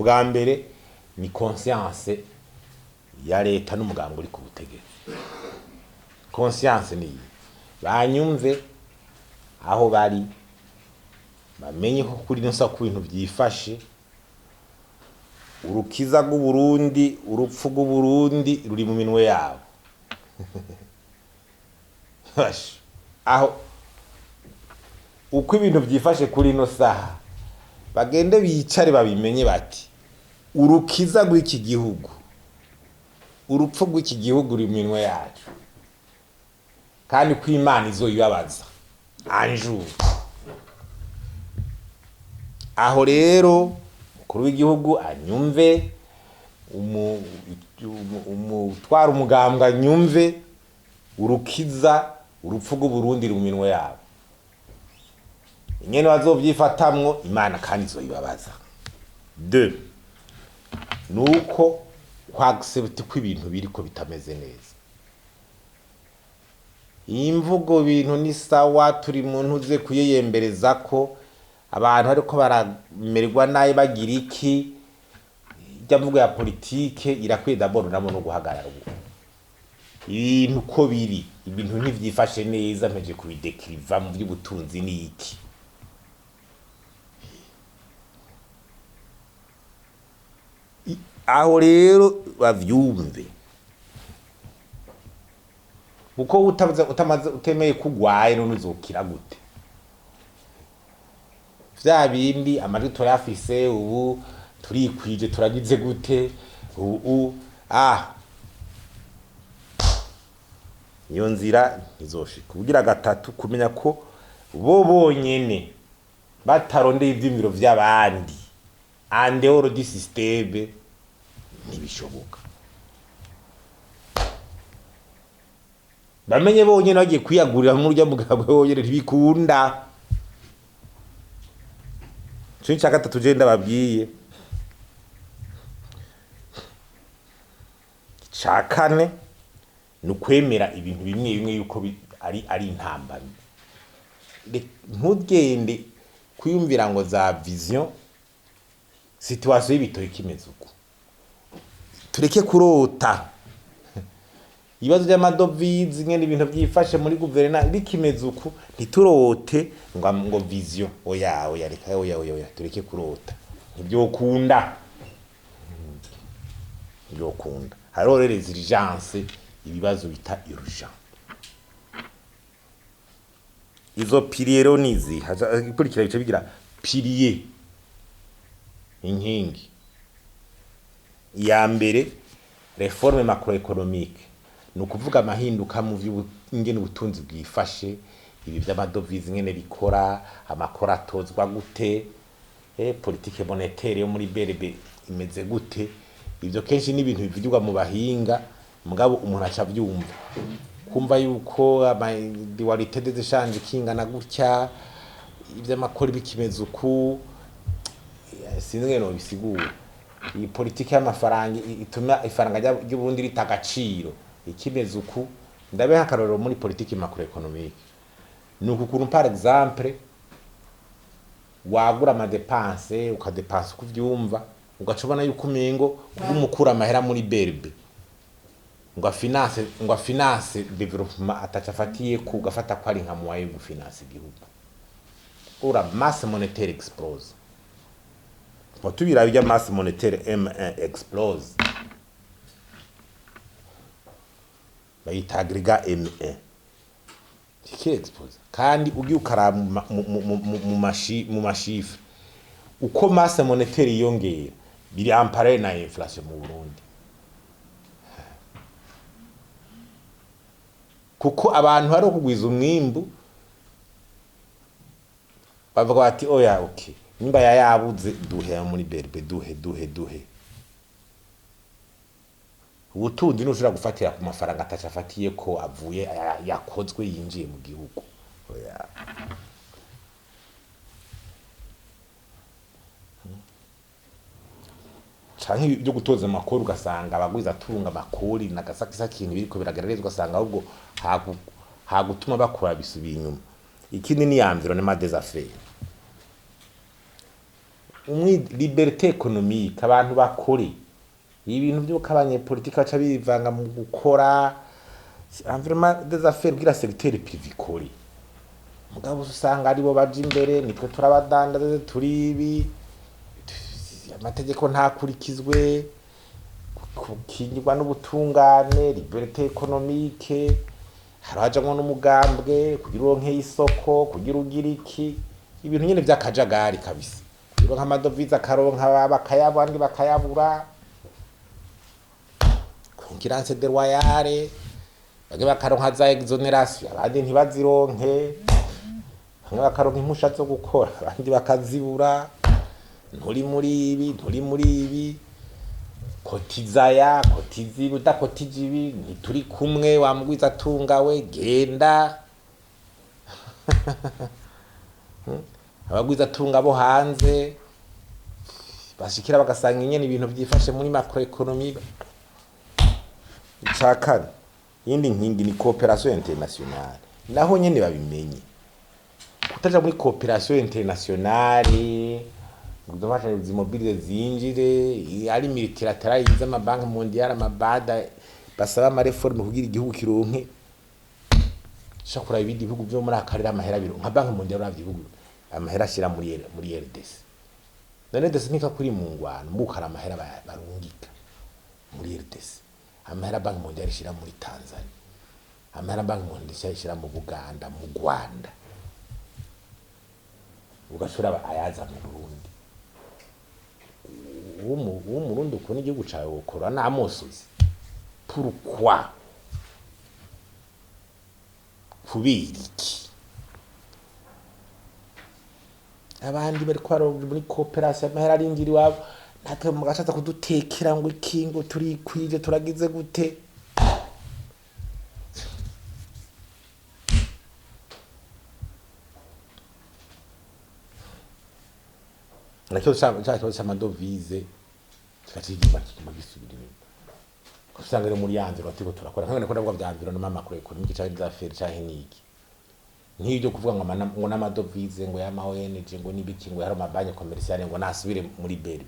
ubwa mbere ni conscience ya leta n'umugambwe uri ku butegetsi. Conscience ni banyumve aho bari, bamenye ko kuri nsa ku bintu byifashe. Urukiza rw'Uburundi, urupfu rw'Uburundi ruri mu minwe yabo. Aho uko ibintu byifashe kuri no saha, bagende bicare babimenye bati urukiza rw'iki gihugu, urupfu rw'iki gihugu ruri mu minwe yacu, kandi ko Imana izoyibabaza anjuru. Aho rero umukuru w'igihugu anyumve, umutwara umugambwe anyumve, urukiza urupfu rw'Uburundi ruri mu minwe yabo. Ingene bazovyifatamwo Imana kandi izoyibabaza. 2 nuko kwaccept ko ibintu biriko bitameze neza. Imvugo bintu ni sawa, turi muntu uze kuyeyembereza ko abantu ariko baramerwa naye bagira iki. Ijya mvugo ya politike irakwiye d'abord namo no guhagarara ubu. Ibintu ko biri, ibintu ntivyifashe neza, mpeje kubidekriva mu by'ubutunzi ni iki. Aho rero bavyumve, uko utamaze utemeye kugwaye none uzokira gute? Vya bindi amajwi turafise ubu turikwije turagize gute ubu iyo nzira izoshika. Kugira gatatu kumenya ko bo bonyene batarondeye ivyimviro vy'abandi ande oro di systeme ntibishoboka. Bamenye bonyene bagiye kwiyagurira mu rya mugambwe bonyene ntibikunda. Cyo cya gatatu je ndababwiye. Cakane nukwemera ibintu bimwe bimwe yuko ari intambamyi. Ntugende kwiyumvira ngo za vision situation y'ibitoyi kimeze uko. Tureke kurota. Ibibazo by'amadovize ngene ibintu byifashe muri guverinoma bikimeze uko, ntiturote ngo vision oya reka oya tureke kurota. Ibyo kunda hariho rero urgence, ibibazo bita urgent. Izo pilier rero nizi ikurikira bice bigira pilier inkingi. Ya mbere reforme macroeconomique, nukuvuga amahinduka mu by'ingene ubutunzi bwifashe, ibi by'amadovize ngene bikora, amakora atozwa gute, politique monétaire yo muri BRB imeze gute. Ivyo kenshi ni ibintu bivugirwa mu bahinga, mugabo umuntu aca byumva kumva yuko dualité des échanges kingana gutya, ivy'amakora bikimeze uku, sinzi ngene no bisigura. Iyi politike y'amafaranga ituma ifaranga ry'Uburundi ritagaciro ikimeze uku. Ndabe hakaroro muri politike macroeconomique nuko kuntu par exemple wagura ama dépenses ukadepansa kuvyumva, ugacobana yuko umengo umukura amahera muri BRB ngo finance development atacafatiye ku gafata ko ari nka moyen yo finance igihugu. Ura masse monétaire explose. Tubira bijya masse monétaire M1 explose, bayita agregat M1 kiki explose. Kandi ugiye ukara mu mashifre uko masse monétaire yongera biri ampare na inflation mu Burundi. Kuko abantu hari kugwiza umwimbu bavuga bati oya okay, nimba yabuze duhe muri BRB duhe. Ubutunzi nushobora gufatira ku mafaranga atacafatiye ko avuye yakozwe yinjiye mu gihugu. Oya. Canke byo gutoza amakuru ugasanga abagwiza turunga amakuru nagasakisa kintu biriko biragaragazwa ugasanga ahubwo hagutuma bakora bisubiye inyuma. Ikindi ni environnement des affaires. liberté économique abantu bakuri ibintu by'uko abanyepolitike baca bivanga mu gukora environnement des affaires bwira secteur privé kuri mugabo usanga aribo baje imbere nitwe turabadandaza turibi amategeko ntakurikizwe kukingirwa n'ubutungane liberté économique harajamwo n'umugambwe kugira uronke isoko kugira ugira iki ibintu nyene vy'akajagari kabisa kugira nk'amadovize akaronka bakayabandi bakayabura concurrence de royale bage bakaronka za exoneration abandi ntibazironke bamwe bakaronka impusha zo gukora abandi bakazibura nturi muri ibi kotizaya kotizibi udakotijibi ntituri kumwe wamugwiza tungawe genda abagwiza tunga bo hanze bashikira bagasanga inyene ibintu byifashe muri macroeconomie icakane yindi nkingi ni coopération internationale naho nyene babimenye kutaja muri coopération internationale ngudofasha zimobilize zinjire ari multilateral izama banki mondiale amabada basaba ama reforme kugira igihugu kironke shakura ibindi bihugu byo muri akarira amahera biro nka banki mondiale y'abihugu amahera shira muri RDC none desimika kuri mu ngwano mukara amahera barungika muri RDC amahera banki mondiale shira muri Tanzania amahera banki mondiale shira mu Buganda mu Rwanda ugashura ayaza mu Burundi Umurundi uko n'igihugu cawe ukora namusozi pourquoi kubiriki abandi bari kwaro muri coopération amahera arinjiri wabo natwe mugashaza kudutekera ngo ikingo turi kwije turagize gute nakyo cy'amadovize kikatigiba kigisubira kusanga rero muri yanziro atiko turakora nkane ko ndavuga byanziro no mama kure ko n'iki cyari za faire cyahe niki nk'ibyo kuvuga ngo n'amadovize ngo ya ONG ngo nibiki ngo yari amabanye commercial ngo nasubire muri BRB